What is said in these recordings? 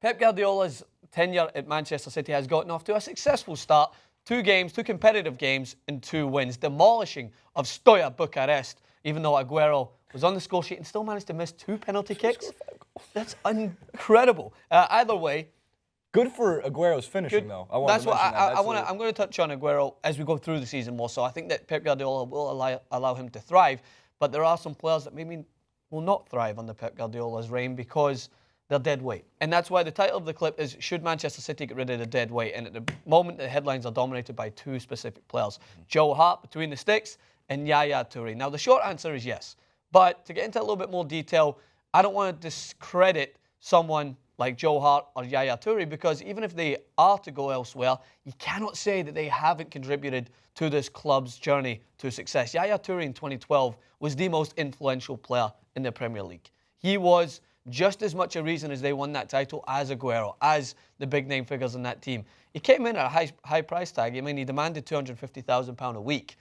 Pep Guardiola's tenure at Manchester City has gotten off to a successful start. 2 games, 2 competitive games, and 2 wins. Demolishing of Steaua Bucharest, even though Aguero was on the score sheet and still managed to miss 2 penalty kicks. That's incredible. Either way, good for Aguero's finishing, though. I'm going to touch on Aguero as we go through the season more. So I think that Pep Guardiola will allow him to thrive, but there are some players that maybe will not thrive under Pep Guardiola's reign because they're dead weight. And that's why the title of the clip is, should Manchester City get rid of the dead weight? And at the moment, the headlines are dominated by 2 specific players. Joe Hart, between the sticks, and Yaya Toure. Now, the short answer is yes. But to get into a little bit more detail, I don't want to discredit someone like Joe Hart or Yaya Toure, because even if they are to go elsewhere, you cannot say that they haven't contributed to this club's journey to success. Yaya Toure in 2012 was the most influential player in the Premier League. He was just as much a reason as they won that title as Aguero, as the big-name figures in that team. He came in at a high price tag. I mean, he demanded £250,000 a week.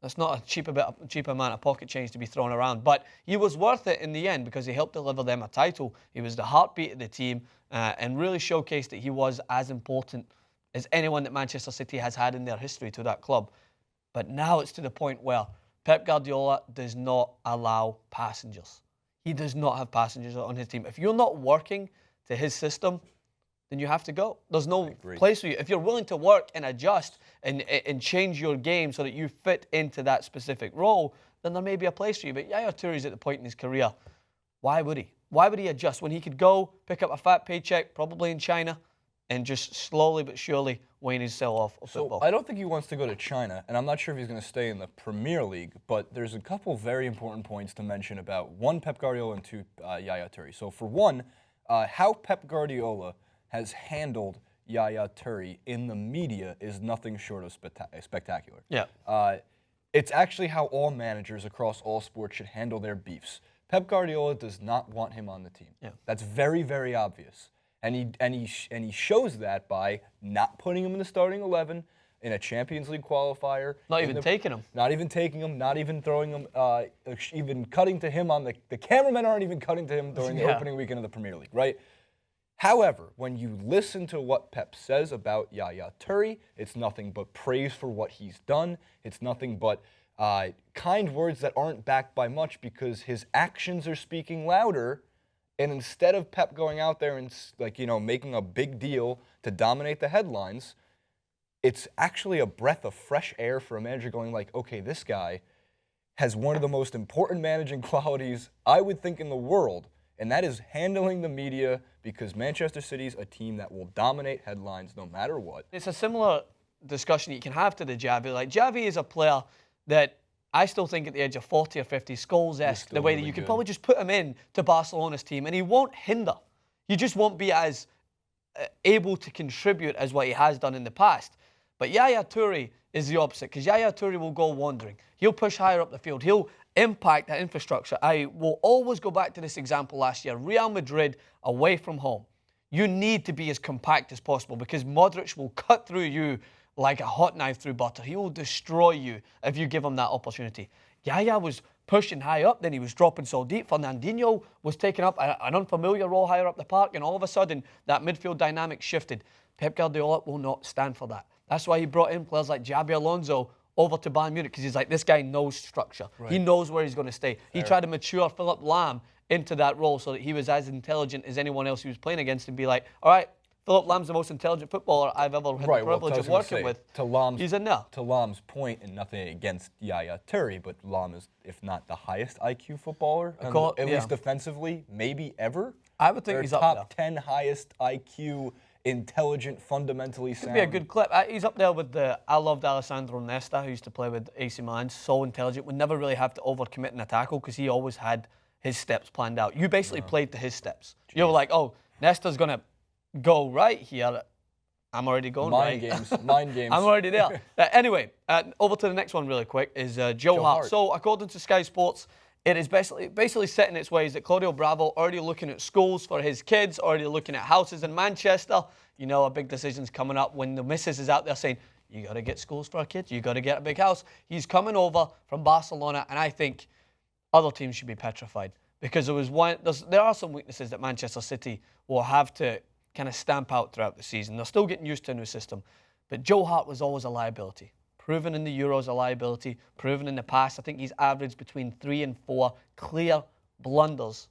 That's not a cheap amount of pocket change to be thrown around. But he was worth it in the end because he helped deliver them a title. He was the heartbeat of the team and really showcased that he was as important as anyone that Manchester City has had in their history to that club. But now it's to the point where Pep Guardiola does not allow passengers. He does not have passengers on his team. If you're not working to his system, then you have to go. There's no place for you. If you're willing to work and adjust and change your game so that you fit into that specific role, then there may be a place for you. But Yaya Toure is at the point in his career. Why would he? Why would he adjust when he could go pick up a fat paycheck, probably in China, and just slowly but surely wane his sell off of football? I don't think he wants to go to China, and I'm not sure if he's going to stay in the Premier League, but there's a couple very important points to mention about, 1, Pep Guardiola, and 2, Yaya Toure. So for 1, how Pep Guardiola has handled Yaya Toure in the media is nothing short of spectacular. Yeah. It's actually how all managers across all sports should handle their beefs. Pep Guardiola does not want him on the team. Yeah. That's very, very obvious. And he shows that by not putting him in the starting 11 in a Champions League qualifier. Not even taking him. Not even taking him, not even throwing him, even cutting to him on the cameramen aren't even cutting to him during the opening weekend of the Premier League, right? However, when you listen to what Pep says about Yaya Toure, it's nothing but praise for what he's done. It's nothing but kind words that aren't backed by much because his actions are speaking louder. And instead of Pep going out there and, making a big deal to dominate the headlines, it's actually a breath of fresh air for a manager going like, okay, this guy has one of the most important managing qualities I would think in the world, and that is handling the media, because Manchester City's a team that will dominate headlines no matter what. It's a similar discussion you can have to the Xavi. Like, Xavi is a player that I still think at the age of 40 or 50, Scholes-esque, the way that you could probably just put him in to Barcelona's team and he won't hinder. He just won't be as able to contribute as what he has done in the past. But Yaya Toure is the opposite, because Yaya Toure will go wandering. He'll push higher up the field. He'll impact that infrastructure. I will always go back to this example last year. Real Madrid away from home. You need to be as compact as possible because Modric will cut through you like a hot knife through butter. He will destroy you if you give him that opportunity. Yaya was pushing high up, then he was dropping so deep. Fernandinho was taking up an unfamiliar role higher up the park, and all of a sudden, that midfield dynamic shifted. Pep Guardiola will not stand for that. That's why he brought in players like Xabi Alonso over to Bayern Munich, because he's like, this guy knows structure. Right. He knows where he's going to stay. He tried to mature Philipp Lahm into that role so that he was as intelligent as anyone else he was playing against and be like, all right, Philipp Lahm's the most intelligent footballer I've ever had the privilege of working with. He's in there. To Lahm's point, and nothing against Yaya Toure, but Lahm is, if not the highest IQ footballer, at least defensively, maybe ever. I would think he's up there. Top 10 highest IQ, intelligent, fundamentally sound. Could be a good clip. He's up there with I loved Alessandro Nesta, who used to play with AC Milan. So intelligent, would never really have to overcommit in a tackle because he always had his steps planned out. You basically played to his steps. You were like, oh, Nesta's going to go right here. I'm already going Mind games. I'm already there. Anyway, over to the next one really quick is Joe Hart. So according to Sky Sports, it is basically set in its ways that Claudio Bravo already looking at schools for his kids, already looking at houses in Manchester. You know, a big decision's coming up when the missus is out there saying, you got to get schools for our kids, you got to get a big house. He's coming over from Barcelona, and I think other teams should be petrified because there are some weaknesses that Manchester City will have to kind of stamp out throughout the season. They're still getting used to a new system. But Joe Hart was always a liability. Proven in the Euros a liability, proven in the past. I think he's averaged between 3 and 4 clear blunders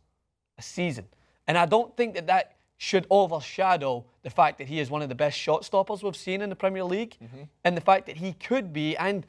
a season. And I don't think that that should overshadow the fact that he is one of the best shot stoppers we've seen in the Premier League, and the fact that he could be, and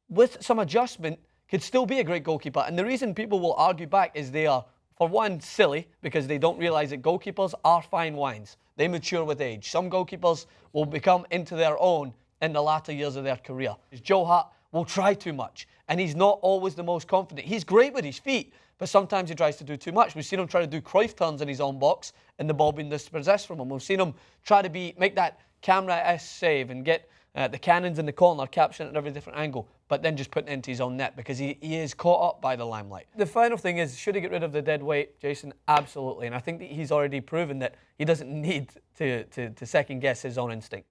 with some adjustment, could still be a great goalkeeper. And the reason people will argue back is they are, for one, silly, because they don't realise that goalkeepers are fine wines. They mature with age. Some goalkeepers will become into their own in the latter years of their career. Joe Hart will try too much, and he's not always the most confident. He's great with his feet, but sometimes he tries to do too much. We've seen him try to do Cruyff turns in his own box and the ball being dispossessed from him. We've seen him try to make that camera-esque save and get the cannons in the corner, capturing it at every different angle, but then just putting it into his own net because he is caught up by the limelight. The final thing is, should he get rid of the dead weight, Jason? Absolutely. And I think that he's already proven that he doesn't need to second-guess his own instinct.